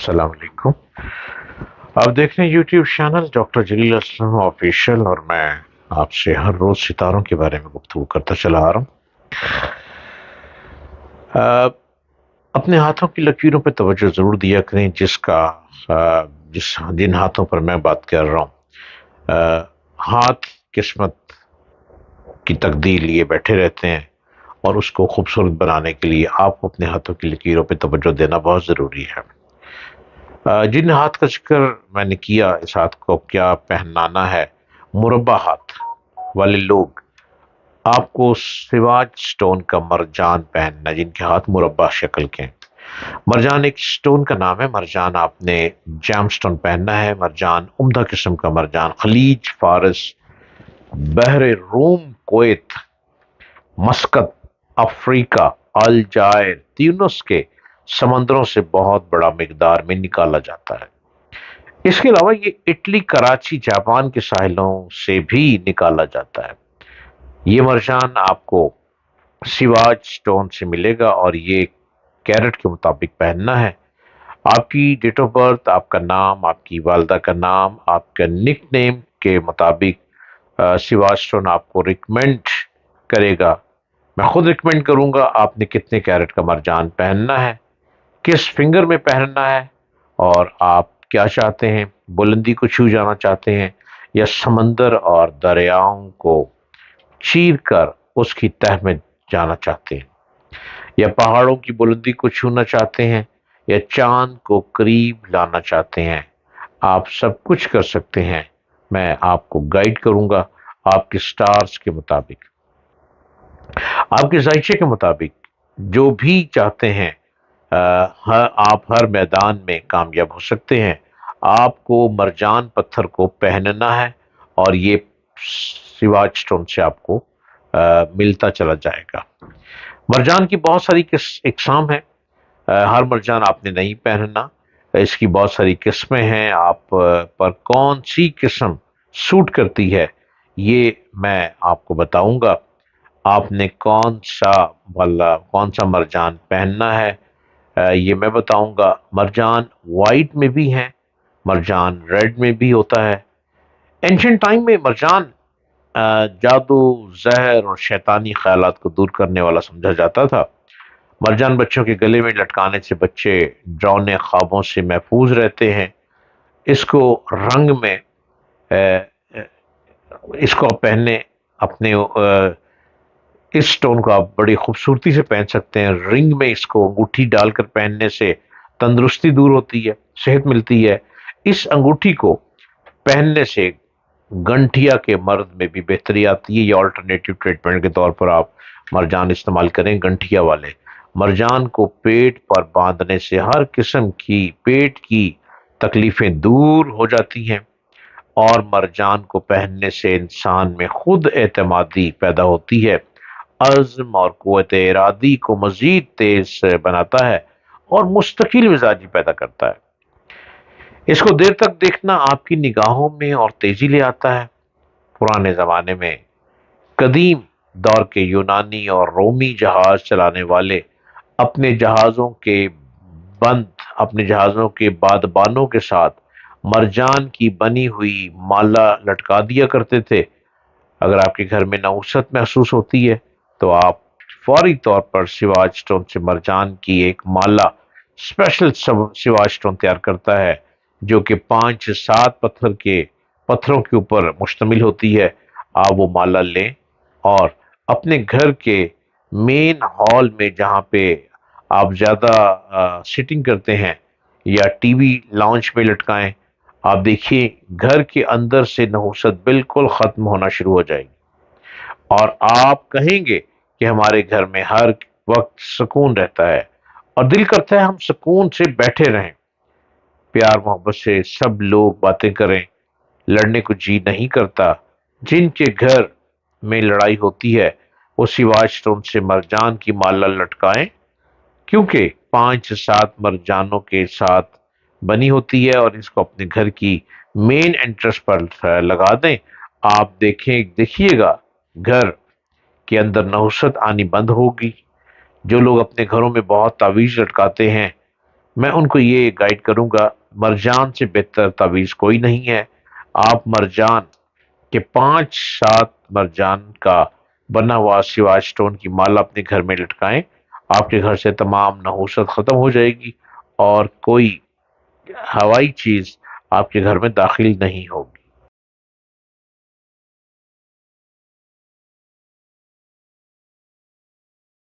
السلام علیکم۔ آپ دیکھ رہے ہیں یوٹیوب چینل ڈاکٹر جلیل اسلم آفیشیل، اور میں آپ سے ہر روز ستاروں کے بارے میں گفتگو کرتا چلا آ رہا ہوں۔ اپنے ہاتھوں کی لکیروں پہ توجہ ضرور دیا کریں، جن ہاتھوں پر میں بات کر رہا ہوں۔ ہاتھ قسمت کی تقدیر لیے بیٹھے رہتے ہیں، اور اس کو خوبصورت بنانے کے لیے آپ کو اپنے ہاتھوں کی لکیروں پہ توجہ دینا بہت ضروری ہے۔ جن ہاتھ کا ذکر میں نے کیا، اس ہاتھ کو کیا پہنانا ہے، مربع ہاتھ والے لوگ آپ کو سواج سٹون کا مرجان پہننا، جن کے ہاتھ مربع شکل کے ہیں۔ مرجان ایک سٹون کا نام ہے۔ مرجان آپ نے جیم سٹون پہننا ہے۔ مرجان عمدہ قسم کا مرجان خلیج فارس، بحر روم، کویت، مسقط، افریقہ، الجائر، تیونس کے سمندروں سے بہت بڑا مقدار میں نکالا جاتا ہے۔ اس کے علاوہ یہ اٹلی، کراچی، جاپان کے ساحلوں سے بھی نکالا جاتا ہے۔ یہ مرجان آپ کو سواج سٹون سے ملے گا، اور یہ کیرٹ کے مطابق پہننا ہے۔ آپ کی ڈیٹ آف برتھ، آپ کا نام، آپ کی والدہ کا نام، آپ کا نک نیم کے مطابق سواج سٹون آپ کو ریکمینڈ کرے گا۔ میں خود ریکمینڈ کروں گا آپ نے کتنے کیرٹ کا مرجان پہننا ہے، کس فنگر میں پہننا ہے، اور آپ کیا چاہتے ہیں، بلندی کو چھو جانا چاہتے ہیں، یا سمندر اور دریاؤں کو چیر کر اس کی تہ میں جانا چاہتے ہیں، یا پہاڑوں کی بلندی کو چھونا چاہتے ہیں، یا چاند کو قریب لانا چاہتے ہیں۔ آپ سب کچھ کر سکتے ہیں۔ میں آپ کو گائیڈ کروں گا آپ کے سٹارز کے مطابق، آپ کے ذائچے کے مطابق، جو بھی چاہتے ہیں۔ آپ ہر میدان میں کامیاب ہو سکتے ہیں۔ آپ کو مرجان پتھر کو پہننا ہے، اور یہ سواج سٹون سے آپ کو ملتا چلا جائے گا۔ مرجان کی بہت ساری اقسام ہیں۔ ہر مرجان آپ نے نہیں پہننا، اس کی بہت ساری قسمیں ہیں۔ آپ پر کون سی قسم سوٹ کرتی ہے، یہ میں آپ کو بتاؤں گا۔ آپ نے کون سا مرجان پہننا ہے، یہ میں بتاؤں گا۔ مرجان وائٹ میں بھی ہیں، مرجان ریڈ میں بھی ہوتا ہے۔ اینشنٹ ٹائم میں مرجان جادو، زہر اور شیطانی خیالات کو دور کرنے والا سمجھا جاتا تھا۔ مرجان بچوں کے گلے میں لٹکانے سے بچے ڈراؤنے خوابوں سے محفوظ رہتے ہیں۔ اس کو رنگ میں اس کو پہننے اپنے اس سٹون کو آپ بڑی خوبصورتی سے پہن سکتے ہیں۔ رنگ میں اس کو انگوٹھی ڈال کر پہننے سے تندرستی دور ہوتی ہے، صحت ملتی ہے۔ اس انگوٹھی کو پہننے سے گنٹھیا کے مرض میں بھی بہتری آتی ہے۔ یہ آلٹرنیٹیو ٹریٹمنٹ کے طور پر آپ مرجان استعمال کریں۔ گنٹھیا والے مرجان کو پیٹ پر باندھنے سے ہر قسم کی پیٹ کی تکلیفیں دور ہو جاتی ہیں، اور مرجان کو پہننے سے انسان میں خود اعتمادی پیدا ہوتی ہے، عزم اور قوت ارادی کو مزید تیز بناتا ہے، اور مستقل مزاجی پیدا کرتا ہے۔ اس کو دیر تک دیکھنا آپ کی نگاہوں میں اور تیزی لے آتا ہے۔ پرانے زمانے میں قدیم دور کے یونانی اور رومی جہاز چلانے والے اپنے جہازوں کے بادبانوں کے ساتھ مرجان کی بنی ہوئی مالا لٹکا دیا کرتے تھے۔ اگر آپ کے گھر میں نحوست محسوس ہوتی ہے، تو آپ فوری طور پر سواج سٹون سے مرجان کی ایک مالا اسپیشل سواج سٹون تیار کرتا ہے، جو کہ 5 سے 7 پتھروں کے اوپر مشتمل ہوتی ہے۔ آپ وہ مالا لیں، اور اپنے گھر کے مین ہال میں، جہاں پہ آپ زیادہ سٹنگ کرتے ہیں، یا ٹی وی لاؤنج میں لٹکائیں۔ آپ دیکھیے گھر کے اندر سے نحوست بالکل ختم ہونا شروع ہو جائے گی، اور آپ کہیں گے کہ ہمارے گھر میں ہر وقت سکون رہتا ہے، اور دل کرتا ہے ہم سکون سے بیٹھے رہیں، پیار محبت سے سب لوگ باتیں کریں، لڑنے کو جی نہیں کرتا۔ جن کے گھر میں لڑائی ہوتی ہے، وہ سواج سٹون سے مرجان کی مالا لٹکائیں، کیونکہ 5 سے 7 مرجانوں کے ساتھ بنی ہوتی ہے، اور اس کو اپنے گھر کی مین انٹرسٹ پر لگا دیں۔ آپ دیکھیے گا گھر کے اندر نحوست آنی بند ہوگی۔ جو لوگ اپنے گھروں میں بہت تعویذ لٹکاتے ہیں، میں ان کو یہ گائیڈ کروں گا، مرجان سے بہتر تعویذ کوئی نہیں ہے۔ آپ مرجان کے 5-7 مرجان کا بنا ہوا سواج سٹون کی مالا اپنے گھر میں لٹکائیں، آپ کے گھر سے تمام نحوست ختم ہو جائے گی اور کوئی ہوائی چیز آپ کے گھر میں داخل نہیں ہوگی۔